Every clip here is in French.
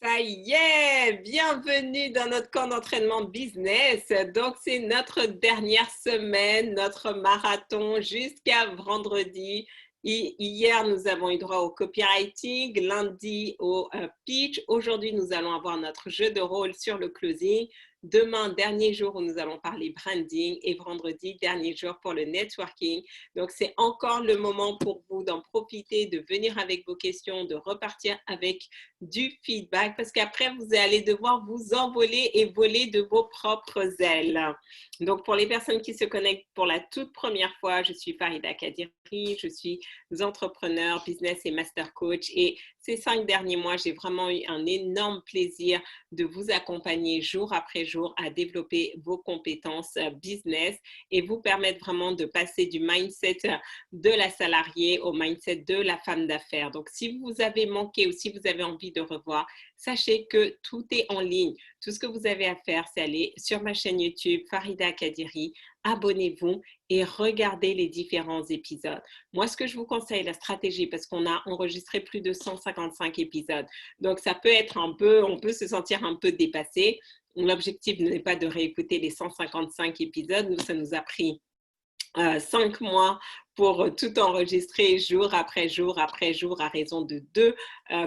Ça y est, bienvenue dans notre camp d'entraînement business. Donc, c'est notre dernière semaine, notre marathon jusqu'à vendredi. Hier, nous avons eu droit au copywriting, lundi au pitch. Aujourd'hui, nous allons avoir notre jeu de rôle sur le closing. Demain, dernier jour où nous allons parler branding et vendredi, dernier jour pour le networking. Donc, c'est encore le moment pour vous d'en profiter, de venir avec vos questions, de repartir avec du feedback parce qu'après, vous allez devoir vous envoler et voler de vos propres ailes. Donc, pour les personnes qui se connectent pour la toute première fois, je suis Farida Kadiri, je suis entrepreneur, business et master coach. Et ces 5 derniers mois, j'ai vraiment eu un énorme plaisir de vous accompagner jour après jour à développer vos compétences business et vous permettre vraiment de passer du mindset de la salariée au mindset de la femme d'affaires. Donc, si vous avez manqué ou si vous avez envie de revoir, sachez que tout est en ligne. Tout ce que vous avez à faire, c'est aller sur ma chaîne YouTube, Farida Kadiri, abonnez-vous et regardez les différents épisodes. Moi, ce que je vous conseille, la stratégie, parce qu'on a enregistré plus de 155 épisodes, donc ça peut être on peut se sentir un peu dépassé. L'objectif n'est pas de réécouter les 155 épisodes. Nous, ça nous a pris 5 mois pour tout enregistrer jour après jour après jour à raison de 2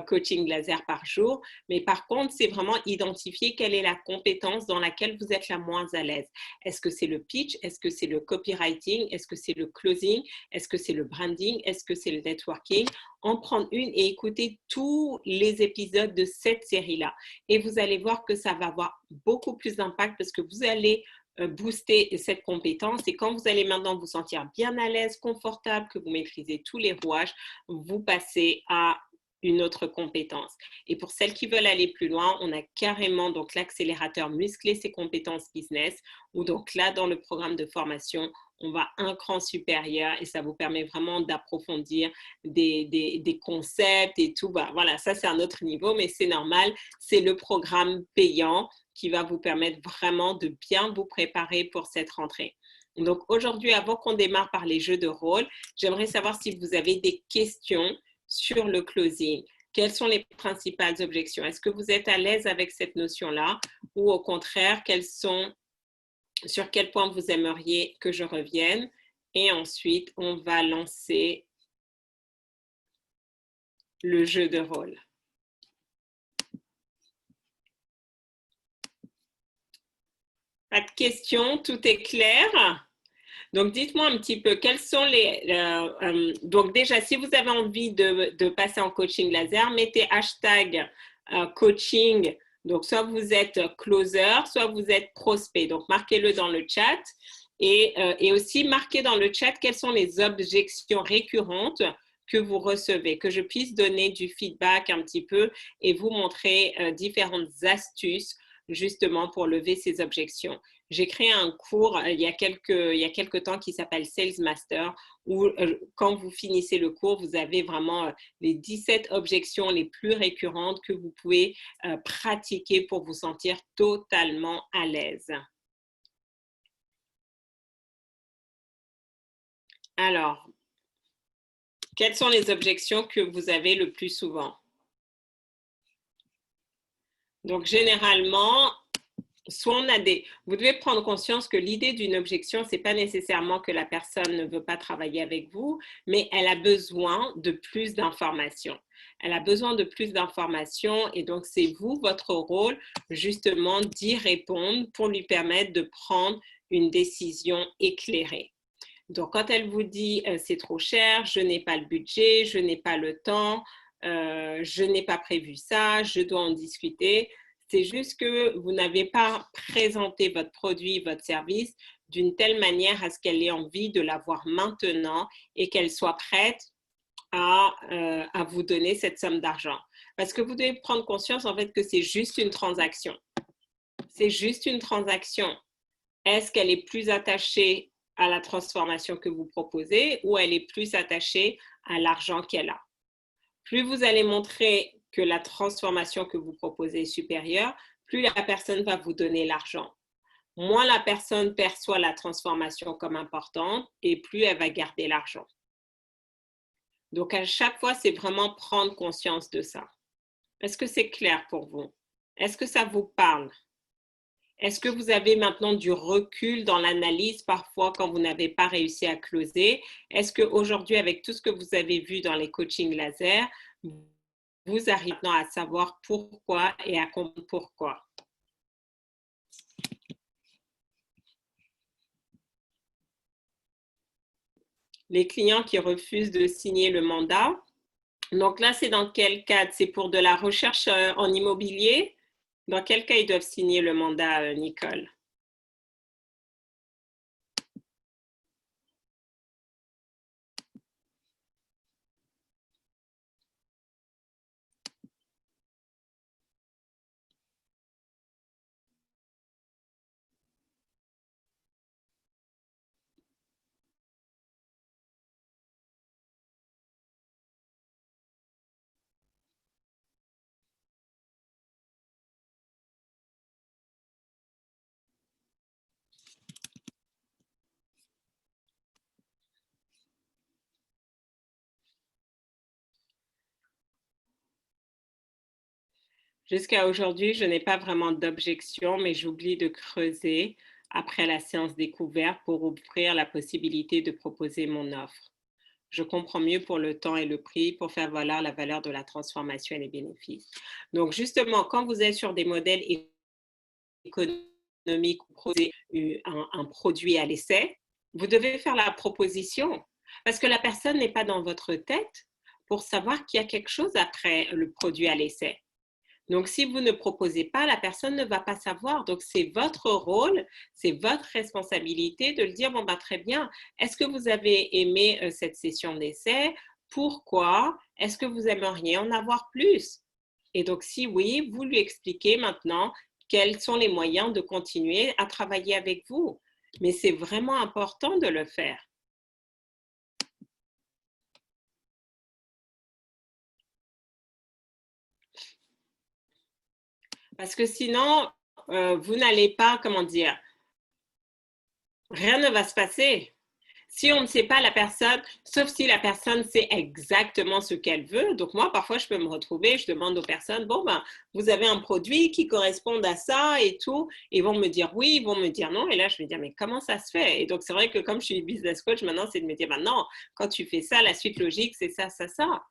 coachings laser par jour. Mais par contre, c'est vraiment identifier quelle est la compétence dans laquelle vous êtes la moins à l'aise. Est-ce que c'est le pitch? Est-ce que c'est le copywriting? Est-ce que c'est le closing? Est-ce que c'est le branding? Est-ce que c'est le networking? En prendre une et écouter tous les épisodes de cette série-là. Et vous allez voir que ça va avoir beaucoup plus d'impact parce que vous allez booster cette compétence et quand vous allez maintenant vous sentir bien à l'aise, confortable, que vous maîtrisez tous les rouages, vous passez à une autre compétence. Et pour celles qui veulent aller plus loin, on a carrément donc l'accélérateur muscler ses compétences business où donc là dans le programme de formation, on va un cran supérieur et ça vous permet vraiment d'approfondir des concepts et tout. Voilà, ça c'est un autre niveau, mais c'est normal. C'est le programme payant qui va vous permettre vraiment de bien vous préparer pour cette rentrée. Donc aujourd'hui, avant qu'on démarre par les jeux de rôle, j'aimerais savoir si vous avez des questions sur le closing. Quelles sont les principales objections? Est-ce que vous êtes à l'aise avec cette notion-là ou au contraire, sur quel point vous aimeriez que je revienne? Et ensuite, on va lancer le jeu de rôle. Pas de questions, tout est clair. Donc, dites-moi un petit peu, quels sont donc déjà, si vous avez envie de passer en coaching laser, mettez hashtag coaching. Donc, soit vous êtes closer, soit vous êtes prospect. Donc, marquez-le dans le chat. Et aussi, marquez dans le chat quelles sont les objections récurrentes que vous recevez, que je puisse donner du feedback un petit peu et vous montrer différentes astuces justement pour lever ces objections. J'ai créé un cours il y a quelques temps qui s'appelle Sales Master où quand vous finissez le cours, vous avez vraiment les 17 objections les plus récurrentes que vous pouvez pratiquer pour vous sentir totalement à l'aise. Alors, quelles sont les objections que vous avez le plus souvent? Donc, généralement, vous devez prendre conscience que l'idée d'une objection, c'est pas nécessairement que la personne ne veut pas travailler avec vous, mais elle a besoin de plus d'informations. Elle a besoin de plus d'informations et donc c'est vous, votre rôle, justement, d'y répondre pour lui permettre de prendre une décision éclairée. Donc, quand elle vous dit c'est trop cher, je n'ai pas le budget, je n'ai pas le temps, je n'ai pas prévu ça, je dois en discuter, c'est juste que vous n'avez pas présenté votre produit, votre service d'une telle manière à ce qu'elle ait envie de l'avoir maintenant et qu'elle soit prête à vous donner cette somme d'argent. Parce que vous devez prendre conscience en fait que c'est juste une transaction. C'est juste une transaction. Est-ce qu'elle est plus attachée à la transformation que vous proposez ou elle est plus attachée à l'argent qu'elle a? Plus vous allez montrer que la transformation que vous proposez est supérieure, plus la personne va vous donner l'argent. Moins la personne perçoit la transformation comme importante et plus elle va garder l'argent. Donc, à chaque fois, c'est vraiment prendre conscience de ça. Est-ce que c'est clair pour vous? Est-ce que ça vous parle? Est-ce que vous avez maintenant du recul dans l'analyse parfois quand vous n'avez pas réussi à closer? Est-ce qu'aujourd'hui, avec tout ce que vous avez vu dans les coachings laser, vous arrivez maintenant à savoir pourquoi et à comprendre pourquoi? Les clients qui refusent de signer le mandat. Donc là, c'est dans quel cadre? C'est pour de la recherche en immobilier? Dans quel cas ils doivent signer le mandat, Nicole? Jusqu'à aujourd'hui, je n'ai pas vraiment d'objection, mais j'oublie de creuser après la séance découverte pour ouvrir la possibilité de proposer mon offre. Je comprends mieux pour le temps et le prix pour faire valoir la valeur de la transformation et les bénéfices. Donc, justement, quand vous êtes sur des modèles économiques ou proposer un produit à l'essai, vous devez faire la proposition parce que la personne n'est pas dans votre tête pour savoir qu'il y a quelque chose après le produit à l'essai. Donc, si vous ne proposez pas, la personne ne va pas savoir. Donc, c'est votre rôle, c'est votre responsabilité de le dire, bon, bah, très bien, est-ce que vous avez aimé cette session d'essai? Pourquoi? Est-ce que vous aimeriez en avoir plus? Et donc, si oui, vous lui expliquez maintenant quels sont les moyens de continuer à travailler avec vous. Mais c'est vraiment important de le faire. Parce que sinon, vous n'allez pas, comment dire, rien ne va se passer. Si on ne sait pas la personne, sauf si la personne sait exactement ce qu'elle veut. Donc moi, parfois, je peux me retrouver, je demande aux personnes, bon, ben, vous avez un produit qui correspond à ça et tout. Ils vont me dire oui, ils vont me dire non. Et là, je vais dire, mais comment ça se fait? Et donc, c'est vrai que comme je suis business coach, maintenant, c'est de me dire, ben non, quand tu fais ça, la suite logique, c'est ça, ça, ça.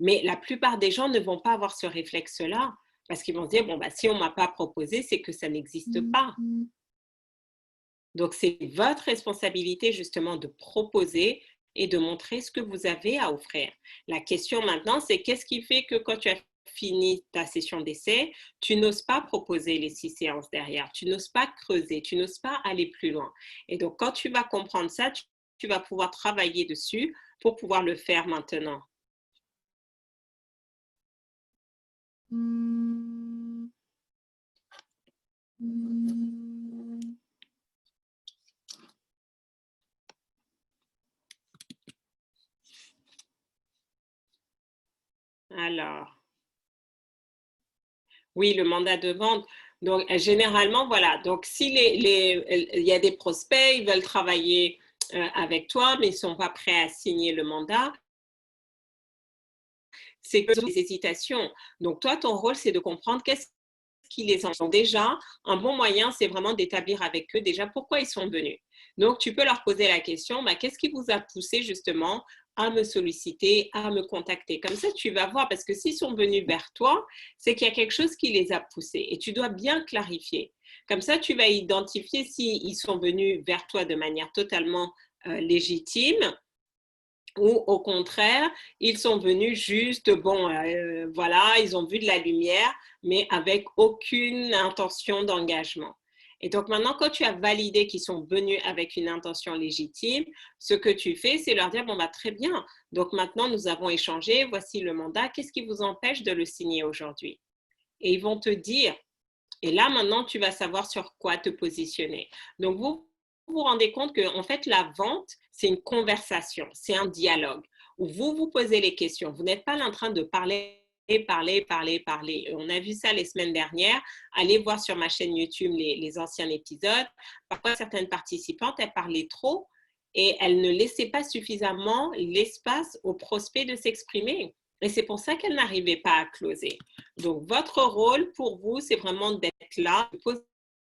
Mais la plupart des gens ne vont pas avoir ce réflexe-là parce qu'ils vont se dire, bon, bah, si on ne m'a pas proposé, c'est que ça n'existe pas. Donc, c'est votre responsabilité justement de proposer et de montrer ce que vous avez à offrir. La question maintenant, c'est qu'est-ce qui fait que quand tu as fini ta session d'essai, tu n'oses pas proposer les 6 séances derrière, tu n'oses pas creuser, tu n'oses pas aller plus loin. Et donc, quand tu vas comprendre ça, tu vas pouvoir travailler dessus pour pouvoir le faire maintenant. Alors, oui, le mandat de vente. Donc, généralement, voilà. Donc, si il y a des prospects, ils veulent travailler avec toi, mais ils ne sont pas prêts à signer le mandat, c'est que des hésitations. Donc, toi, ton rôle, c'est de comprendre qu'est-ce qui les empêche. Donc, déjà, un bon moyen, c'est vraiment d'établir avec eux déjà pourquoi ils sont venus. Donc, tu peux leur poser la question, bah, qu'est-ce qui vous a poussé justement à me solliciter, à me contacter? Comme ça, tu vas voir, parce que s'ils sont venus vers toi, c'est qu'il y a quelque chose qui les a poussés et tu dois bien clarifier. Comme ça, tu vas identifier s'ils sont venus vers toi de manière totalement légitime ou au contraire, ils sont venus juste, bon, voilà, ils ont vu de la lumière, mais avec aucune intention d'engagement. Et donc maintenant, quand tu as validé qu'ils sont venus avec une intention légitime, ce que tu fais, c'est leur dire, bon, bah, très bien, donc maintenant nous avons échangé, voici le mandat, qu'est-ce qui vous empêche de le signer aujourd'hui? Et ils vont te dire, et là, maintenant, tu vas savoir sur quoi te positionner. Donc, vous vous rendez compte que, en fait, la vente, c'est une conversation, c'est un dialogue où vous vous posez les questions. Vous n'êtes pas là en train de parler, parler, parler, parler. On a vu ça les semaines dernières. Allez voir sur ma chaîne YouTube les anciens épisodes. Parfois, certaines participantes, elles parlaient trop et elles ne laissaient pas suffisamment l'espace aux prospects de s'exprimer. Et c'est pour ça qu'elle n'arrivait pas à closer. Donc, votre rôle pour vous, c'est vraiment d'être là, de poser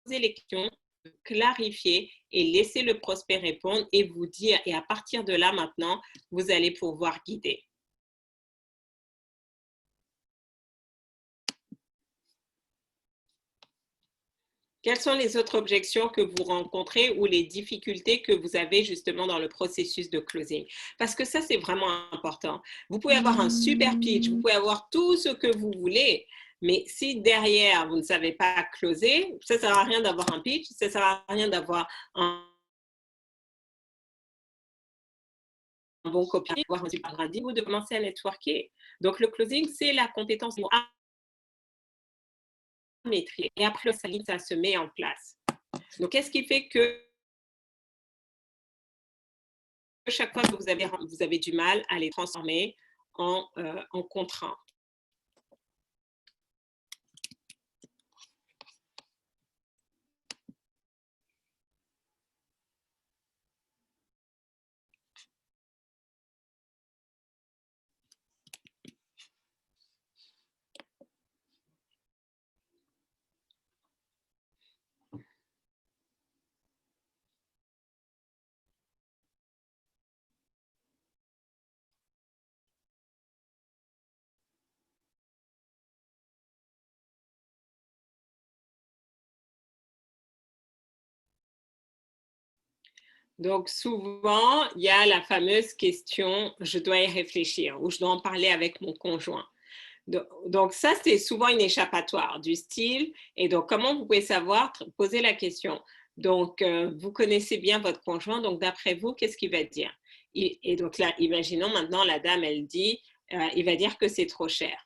les questions, de clarifier et laisser le prospect répondre et vous dire. Et à partir de là, maintenant, vous allez pouvoir guider. Quelles sont les autres objections que vous rencontrez ou les difficultés que vous avez justement dans le processus de closing? Parce que ça, c'est vraiment important. Vous pouvez avoir un super pitch, vous pouvez avoir tout ce que vous voulez, mais si derrière, vous ne savez pas closer, ça ne sert à rien d'avoir un pitch, ça ne sert à rien d'avoir un bon copy, avoir un super radis ou de commencer à networker. Donc, le closing, c'est la compétence à maîtriser. Et après, ça se met en place. Donc, qu'est-ce qui fait que chaque fois que vous avez du mal à les transformer en contraintes? Donc, souvent, il y a la fameuse question, je dois y réfléchir ou je dois en parler avec mon conjoint. Donc ça, c'est souvent une échappatoire du style. Et donc, comment vous pouvez savoir? Poser la question. Donc, vous connaissez bien votre conjoint. Donc, d'après vous, qu'est-ce qu'il va dire? Et donc là, imaginons maintenant, la dame, elle dit, il va dire que c'est trop cher.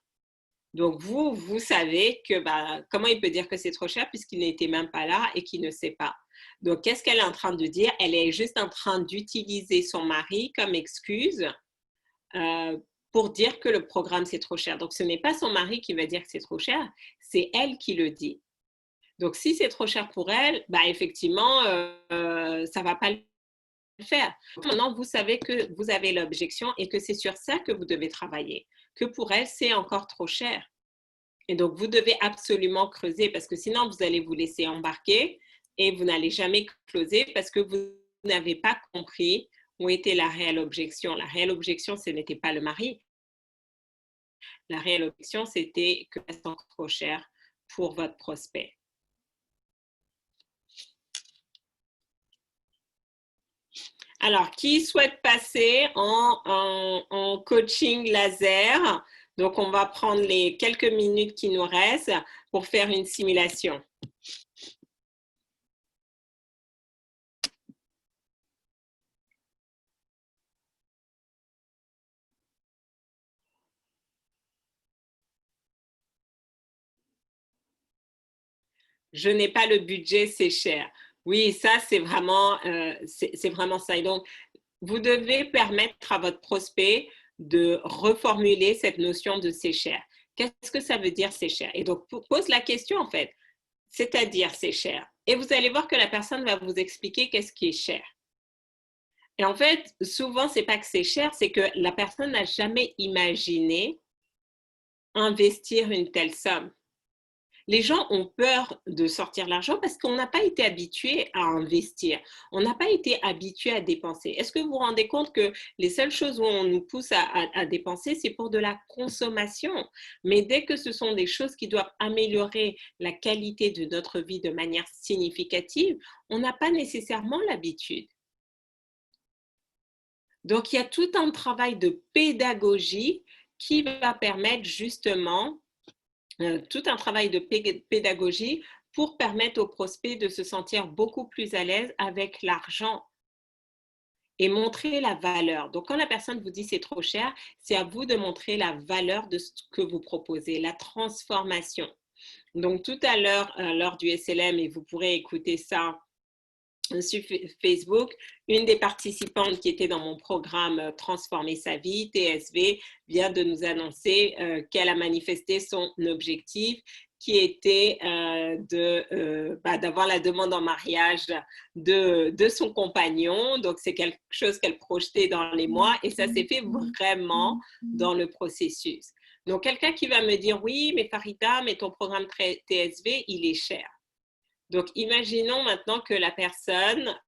Donc, vous savez que comment il peut dire que c'est trop cher puisqu'il n'était même pas là et qu'il ne sait pas. Donc, qu'est-ce qu'elle est en train de dire? Elle est juste en train d'utiliser son mari comme excuse pour dire que le programme, c'est trop cher. Donc, ce n'est pas son mari qui va dire que c'est trop cher, c'est elle qui le dit. Donc, si c'est trop cher pour elle, effectivement, ça ne va pas le faire. Maintenant, vous savez que vous avez l'objection et que c'est sur ça que vous devez travailler, que pour elle, c'est encore trop cher. Et donc, vous devez absolument creuser parce que sinon, vous allez vous laisser embarquer et vous n'allez jamais closer parce que vous n'avez pas compris où était la réelle objection. La réelle objection, ce n'était pas le mari. La réelle objection, c'était que c'est encore trop cher pour votre prospect. Alors, qui souhaite passer en coaching laser? Donc, on va prendre les quelques minutes qui nous restent pour faire une simulation. Je n'ai pas le budget, c'est cher. Oui, ça, c'est vraiment ça. Et donc, vous devez permettre à votre prospect de reformuler cette notion de c'est cher. Qu'est-ce que ça veut dire c'est cher? Et donc, pose la question en fait, c'est-à-dire c'est cher. Et vous allez voir que la personne va vous expliquer qu'est-ce qui est cher. Et en fait, souvent, c'est pas que c'est cher, c'est que la personne n'a jamais imaginé investir une telle somme. Les gens ont peur de sortir l'argent parce qu'on n'a pas été habitué à investir. On n'a pas été habitué à dépenser. Est-ce que vous vous rendez compte que les seules choses où on nous pousse à dépenser, c'est pour de la consommation? Mais dès que ce sont des choses qui doivent améliorer la qualité de notre vie de manière significative, on n'a pas nécessairement l'habitude. Donc, il y a tout un travail de pédagogie qui va permettre justement tout un travail de pédagogie pour permettre aux prospects de se sentir beaucoup plus à l'aise avec l'argent et montrer la valeur. Donc, quand la personne vous dit c'est trop cher, c'est à vous de montrer la valeur de ce que vous proposez, la transformation. Donc, tout à l'heure, lors du SLM, et vous pourrez écouter ça sur Facebook, une des participantes qui était dans mon programme Transformer sa vie, TSV, vient de nous annoncer qu'elle a manifesté son objectif qui était d'avoir la demande en mariage de son compagnon. Donc, c'est quelque chose qu'elle projetait dans les mois et ça s'est fait vraiment dans le processus. Donc, quelqu'un qui va me dire, oui, mais Farida, mais ton programme TSV, il est cher. Donc, imaginons maintenant que la personne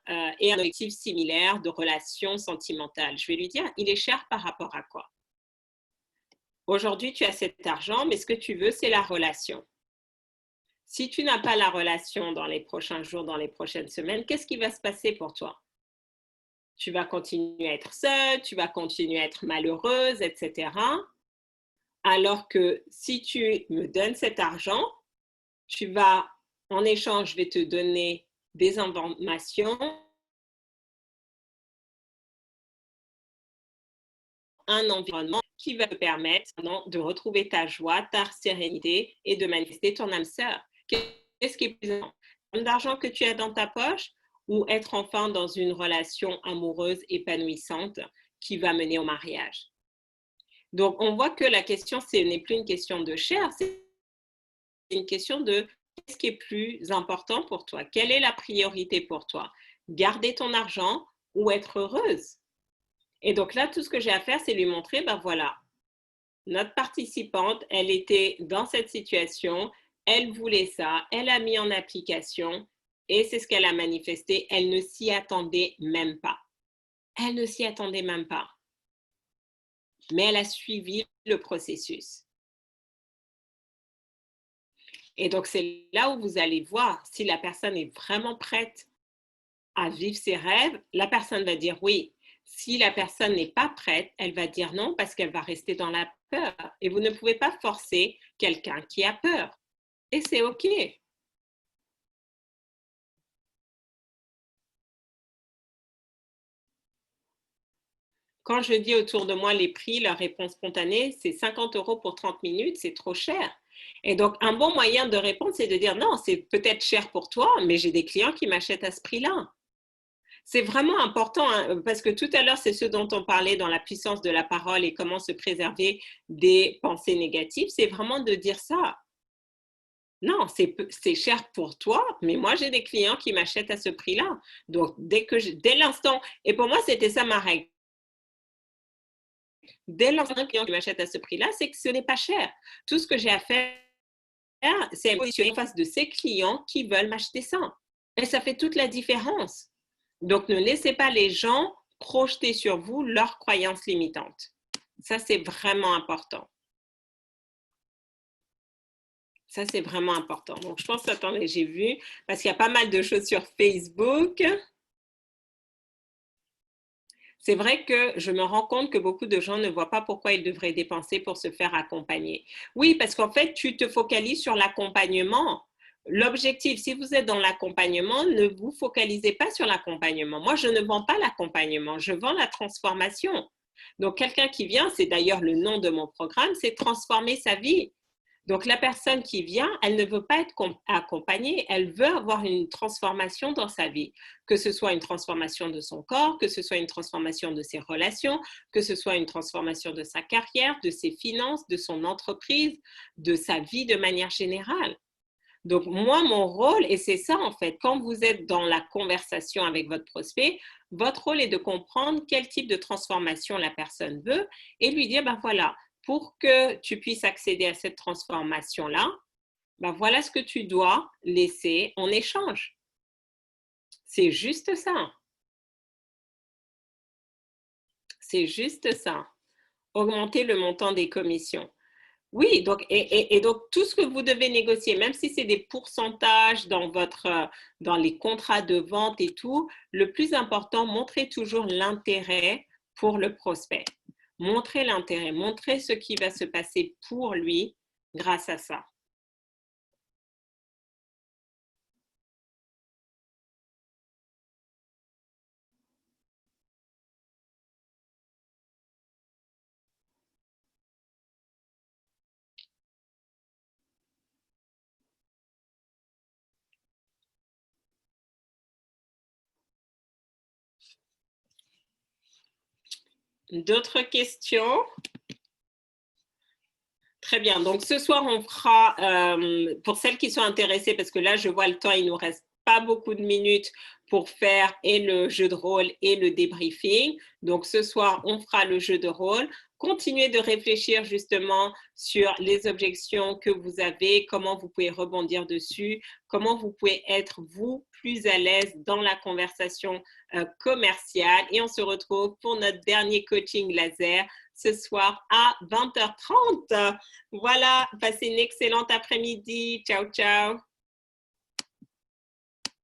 ait un objectif similaire de relation sentimentale. Je vais lui dire, il est cher par rapport à quoi? Aujourd'hui, tu as cet argent, mais ce que tu veux, c'est la relation. Si tu n'as pas la relation dans les prochains jours, dans les prochaines semaines, qu'est-ce qui va se passer pour toi? Tu vas continuer à être seule, tu vas continuer à être malheureuse, etc. Alors que si tu me donnes cet argent, tu vas, en échange, je vais te donner des informations, un environnement qui va te permettre de retrouver ta joie, ta sérénité et de manifester ton âme sœur. Qu'est-ce qui est plus important? D'argent que tu as dans ta poche ou être enfin dans une relation amoureuse épanouissante qui va mener au mariage? Donc, on voit que la question, ce n'est plus une question de chair, c'est une question de qu'est-ce qui est plus important pour toi? Quelle est la priorité pour toi? Garder ton argent ou être heureuse? Et donc là, tout ce que j'ai à faire, c'est lui montrer, ben voilà, notre participante, elle était dans cette situation, elle voulait ça, elle a mis en application et c'est ce qu'elle a manifesté. Elle ne s'y attendait même pas. Elle ne s'y attendait même pas. Mais elle a suivi le processus. Et donc, c'est là où vous allez voir si la personne est vraiment prête à vivre ses rêves. La personne va dire oui. Si la personne n'est pas prête, elle va dire non parce qu'elle va rester dans la peur. Et vous ne pouvez pas forcer quelqu'un qui a peur. Et c'est OK. Quand je dis autour de moi les prix, leur réponse spontanée, c'est 50 € pour 30 minutes, c'est trop cher. Et donc, un bon moyen de répondre, c'est de dire non, c'est peut-être cher pour toi, mais j'ai des clients qui m'achètent à ce prix-là. C'est vraiment important hein, parce que tout à l'heure, c'est ce dont on parlait dans la puissance de la parole et comment se préserver des pensées négatives. C'est vraiment de dire ça. Non, c'est cher pour toi, mais moi, j'ai des clients qui m'achètent à ce prix-là. Donc, dès l'instant, et pour moi, c'était ça ma règle. Dès l'instant qu'un client qui m'achète à ce prix-là, c'est que ce n'est pas cher. Tout ce que j'ai à faire, c'est me positionner en face de ces clients qui veulent m'acheter ça. Et ça fait toute la différence. Donc, ne laissez pas les gens projeter sur vous leurs croyances limitantes. Ça, c'est vraiment important. Ça, c'est vraiment important. Donc, je pense, attendez, j'ai vu, parce qu'il y a pas mal de choses sur Facebook. C'est vrai que je me rends compte que beaucoup de gens ne voient pas pourquoi ils devraient dépenser pour se faire accompagner. Oui, parce qu'en fait, tu te focalises sur l'accompagnement. L'objectif, si vous êtes dans l'accompagnement, ne vous focalisez pas sur l'accompagnement. Moi, je ne vends pas l'accompagnement, je vends la transformation. Donc, quelqu'un qui vient, c'est d'ailleurs le nom de mon programme, c'est transformer sa vie. Donc, la personne qui vient, elle ne veut pas être accompagnée, elle veut avoir une transformation dans sa vie, que ce soit une transformation de son corps, que ce soit une transformation de ses relations, que ce soit une transformation de sa carrière, de ses finances, de son entreprise, de sa vie de manière générale. Donc, moi, mon rôle, et c'est ça en fait, quand vous êtes dans la conversation avec votre prospect, votre rôle est de comprendre quel type de transformation la personne veut et lui dire, ben voilà, pour que tu puisses accéder à cette transformation-là, ben voilà ce que tu dois laisser en échange. C'est juste ça. C'est juste ça. Augmenter le montant des commissions. Oui, donc, et donc tout ce que vous devez négocier, même si c'est des pourcentages dans les contrats de vente et tout, le plus important, montrez toujours l'intérêt pour le prospect. Montrez l'intérêt, montrez ce qui va se passer pour lui grâce à ça. D'autres questions? Très bien. Donc, ce soir, on fera, pour celles qui sont intéressées, parce que là, je vois le temps, il nous reste pas beaucoup de minutes pour faire et le jeu de rôle et le débriefing. Donc, ce soir, on fera le jeu de rôle. Continuez de réfléchir justement sur les objections que vous avez, comment vous pouvez rebondir dessus, comment vous pouvez être, vous, plus à l'aise dans la conversation commerciale. Et on se retrouve pour notre dernier coaching laser ce soir à 20h30. Voilà, passez une excellente après-midi. Ciao, ciao.